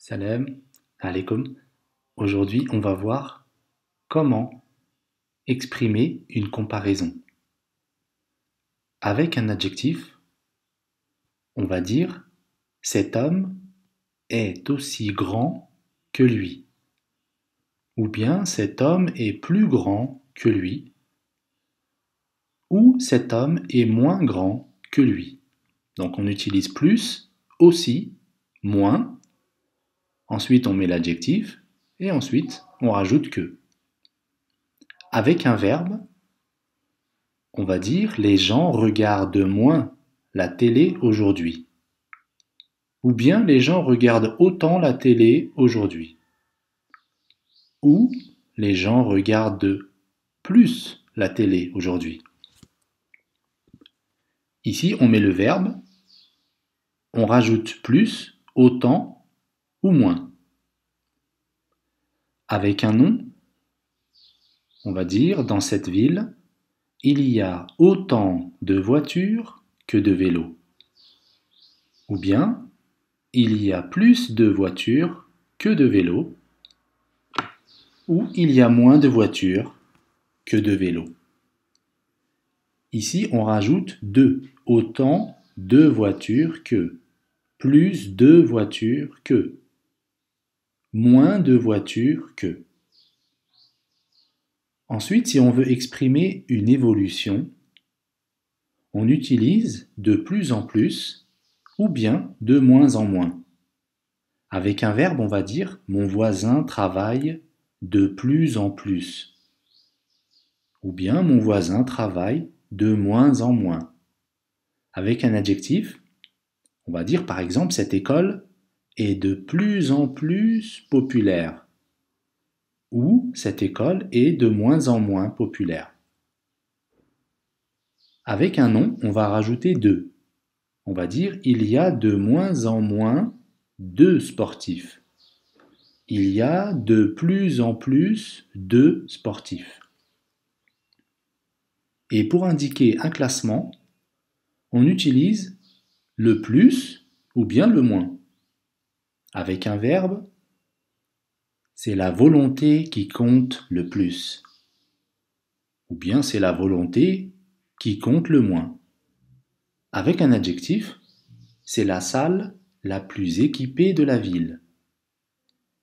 Salam alaikum. Aujourd'hui, on va voir comment exprimer une comparaison. Avec un adjectif, on va dire cet homme est aussi grand que lui. Ou bien cet homme est plus grand que lui. Ou cet homme est moins grand que lui. Donc on utilise plus, aussi, moins. Ensuite, on met l'adjectif et ensuite, on rajoute que. Avec un verbe, on va dire les gens regardent moins la télé aujourd'hui. Ou bien les gens regardent autant la télé aujourd'hui. Ou les gens regardent plus la télé aujourd'hui. Ici, on met le verbe, on rajoute plus, autant ou moins. Avec un nom, on va dire dans cette ville, il y a autant de voitures que de vélos. Ou bien, il y a plus de voitures que de vélos. Ou il y a moins de voitures que de vélos. Ici, on rajoute de, autant de voitures que, plus de voitures que, moins de voitures que. Ensuite, si on veut exprimer une évolution, on utilise de plus en plus ou bien de moins en moins. Avec un verbe, on va dire « mon voisin travaille de plus en plus » ou bien « mon voisin travaille de moins en moins ». Avec un adjectif, on va dire par exemple « cette école est de plus en plus populaire » ou « cette école est de moins en moins populaire ». Avec un nom, on va rajouter de. On va dire « il y a de moins en moins de sportifs ». Il y a de plus en plus de sportifs. Et pour indiquer un classement, on utilise le plus ou bien le moins. Avec un verbe, c'est la volonté qui compte le plus. Ou bien c'est la volonté qui compte le moins. Avec un adjectif, c'est la salle la plus équipée de la ville.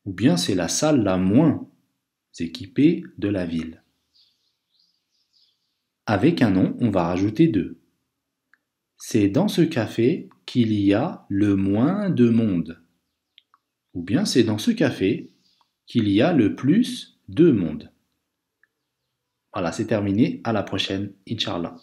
Ou bien c'est la salle la moins équipée de la ville. Avec un nom, on va rajouter de. C'est dans ce café qu'il y a le moins de monde. Ou bien c'est dans ce café qu'il y a le plus de monde. Voilà, c'est terminé. À la prochaine, Inch'Allah.